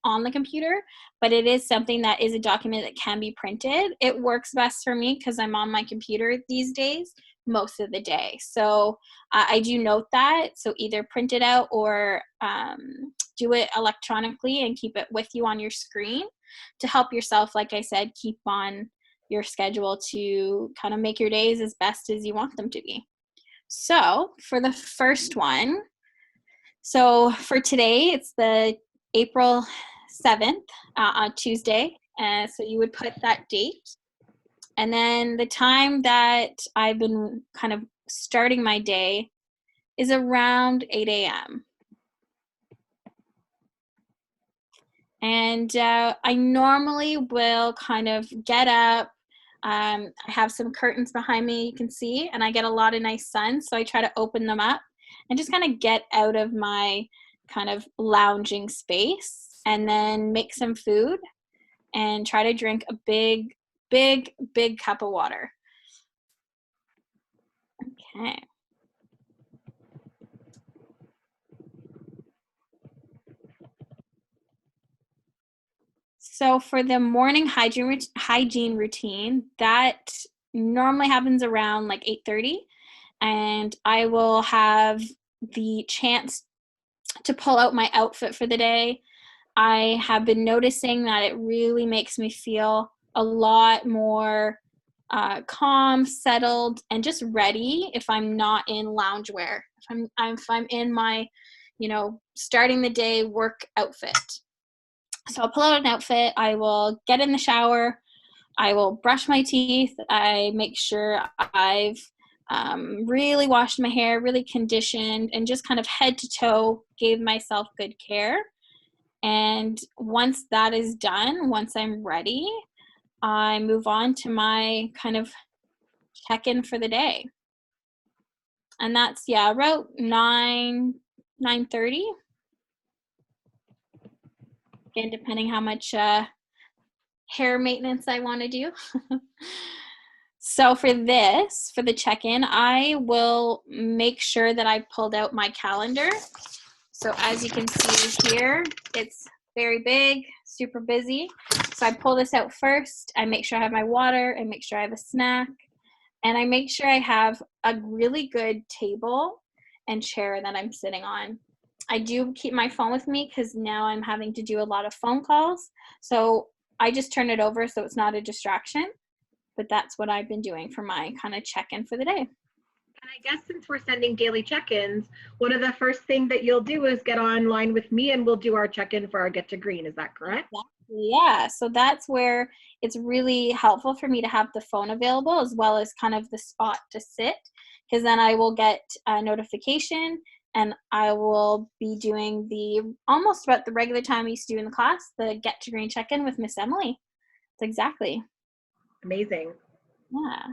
on the computer, but it is something that is a document that can be printed. It works best for me because I'm on my computer these days most of the day. So I do note that. So either print it out or do it electronically and keep it with you on your screen to help yourself, like I said, keep on your schedule to kind of make your days as best as you want them to be. So for the first one, so for today, it's the April 7th, on Tuesday. So you would put that date. And then the time that I've been kind of starting my day is around 8 a.m. And I normally will kind of get up. I have some curtains behind me, you can see, and I get a lot of nice sun. So I try to open them up and just kind of get out of my kind of lounging space and then make some food and try to drink a big cup of water. Okay. So for the morning hygiene routine, that normally happens around like 8:30, and I will have the chance to pull out my outfit for the day. I have been noticing that it really makes me feel a lot more calm, settled, and just ready if I'm not in loungewear. If I'm in my, starting the day work outfit. So I'll pull out an outfit. I will get in the shower. I will brush my teeth. I make sure I've really washed my hair, really conditioned, and just kind of head to toe gave myself good care. And once that is done, once I'm ready, I move on to my kind of check-in for the day. And that's, about 9:30. Again, depending how much hair maintenance I want to do. So for the check-in, I will make sure that I pulled out my calendar. So as you can see here, it's very big, super busy. So I pull this out first. I make sure I have my water. I make sure I have a snack. And I make sure I have a really good table and chair that I'm sitting on. I do keep my phone with me because now I'm having to do a lot of phone calls. So I just turn it over so it's not a distraction. But that's what I've been doing for my kind of check-in for the day. And I guess since we're sending daily check-ins, one of the first things that you'll do is get online with me and we'll do our check-in for our Get to Green. Is that correct? Yeah, so that's where it's really helpful for me to have the phone available as well as kind of the spot to sit, because then I will get a notification and I will be doing almost about the regular time I used to do in the class, the Get to Green check-in with Miss Emily. That's exactly. Amazing. Yeah.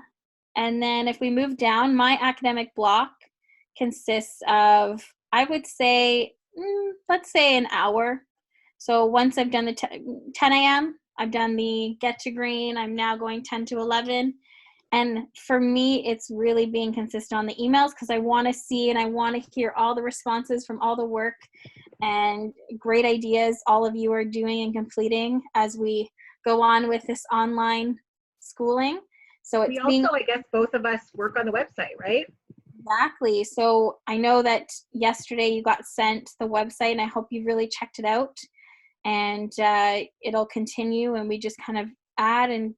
And then if we move down, my academic block consists of, I would say, let's say an hour. So once I've done the 10 a.m., I've done the Get to Green, I'm now going 10 to 11. And for me, it's really being consistent on the emails because I want to see and I want to hear all the responses from all the work and great ideas all of you are doing and completing as we go on with this online schooling. So it's I guess both of us work on the website, right? Exactly. So I know that yesterday you got sent the website and I hope you really checked it out, and it'll continue and we just kind of add and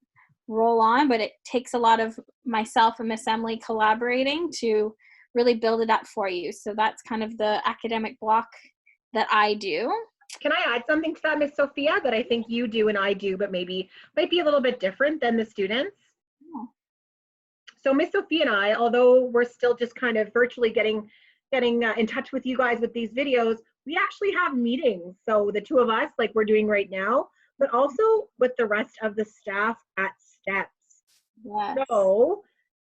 roll on, but it takes a lot of myself and Miss Emily collaborating to really build it up for you. So that's kind of the academic block that I do. Can I add something to that, Miss Sophia, that I think you do and I do, but maybe might be a little bit different than the students? Yeah. So Miss Sophia and I, although we're still just kind of virtually getting in touch with you guys with these videos, we actually have meetings. So the two of us, like we're doing right now, but also with the rest of the staff at STEPS. Yes. So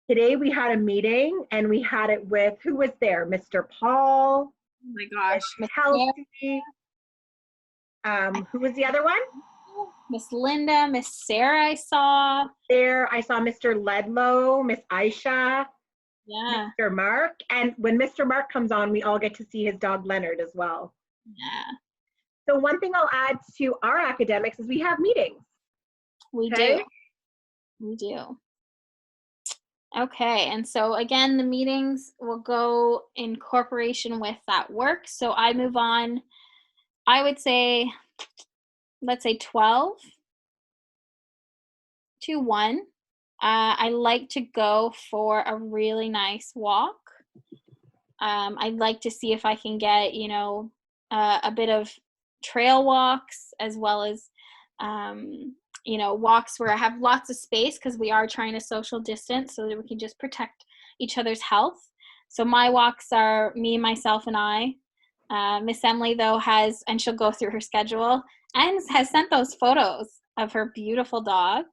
today we had a meeting and we had it with, who was there? Mr. Paul. Oh my gosh. Miss Kelsey. Who was the other one? Miss Linda, Miss Sarah I saw. There, I saw Mr. Ledlow, Miss Aisha, yeah, Mr. Mark. And when Mr. Mark comes on, we all get to see his dog Leonard as well. Yeah. So one thing I'll add to our academics is we have meetings. We Okay? do. We do. Okay, and so again, the meetings will go in corporation with that work. So I move on, I would say, let's say 12 to 1. I like to go for a really nice walk. I'd like to see if I can get, a bit of trail walks as well as, walks where I have lots of space because we are trying to social distance so that we can just protect each other's health. So my walks are me, myself, and I. Miss Emily, though, and she'll go through her schedule, and has sent those photos of her beautiful dog.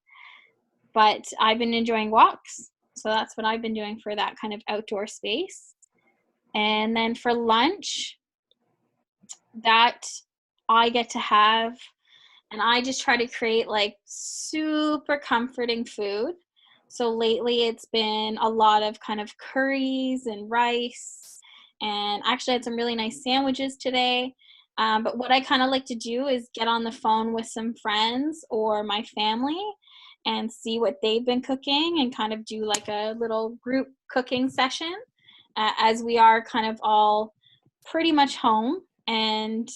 But I've been enjoying walks. So that's what I've been doing for that kind of outdoor space. And then for lunch, that I get to have, and I just try to create like super comforting food. So lately it's been a lot of kind of curries and rice, and actually I had some really nice sandwiches today. But what I kind of like to do is get on the phone with some friends or my family and see what they've been cooking and kind of do like a little group cooking session as we are kind of all pretty much home and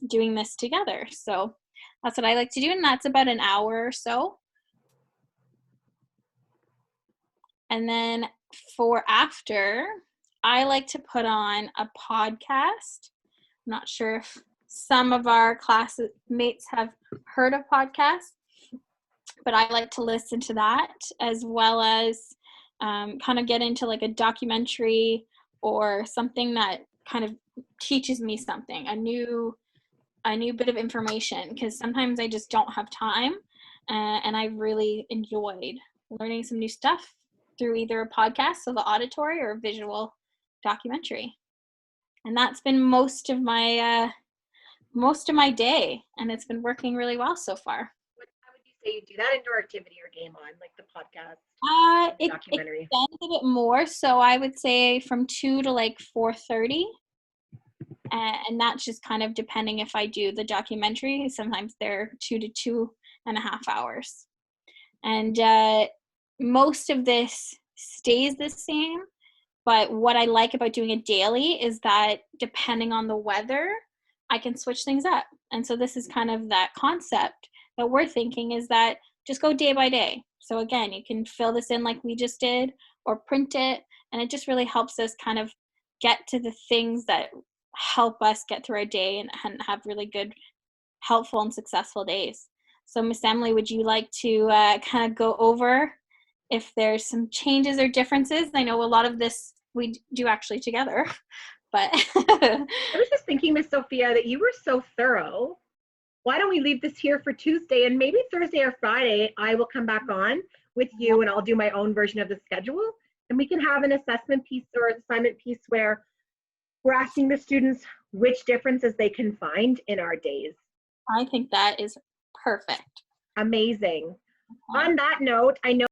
doing this together. So that's what I like to do, and that's about an hour or so. And then for after, I like to put on a podcast. I'm not sure if some of our classmates have heard of podcasts, but I like to listen to that as well as kind of get into like a documentary or something that kind of teaches me something, a new bit of information, because sometimes I just don't have time, and I really enjoyed learning some new stuff through either a podcast, so the auditory, or a visual documentary. And that's been most of my day, and it's been working really well so far. How would you say you do that indoor activity or game on, like the podcast, It documentary? extends a bit more, so I would say from 2 to like 4:30. And that's just kind of depending if I do the documentary. Sometimes they're 2 to 2.5 hours. And most of this stays the same. But what I like about doing it daily is that depending on the weather, I can switch things up. And so this is kind of that concept that we're thinking, is that just go day by day. So again, you can fill this in like we just did or print it. And it just really helps us kind of get to the things that help us get through our day and have really good, helpful, and successful days. So Miss Emily, would you like to kind of go over if there's some changes or differences? I know a lot of this we do actually together, but I was just thinking, Miss Sophia, that you were so thorough. Why don't we leave this here for Tuesday, and maybe Thursday or Friday I will come back on with you and I'll do my own version of the schedule, and we can have an assessment piece or assignment piece where we're asking the students which differences they can find in our days. I think that is perfect. Amazing. On that note, I know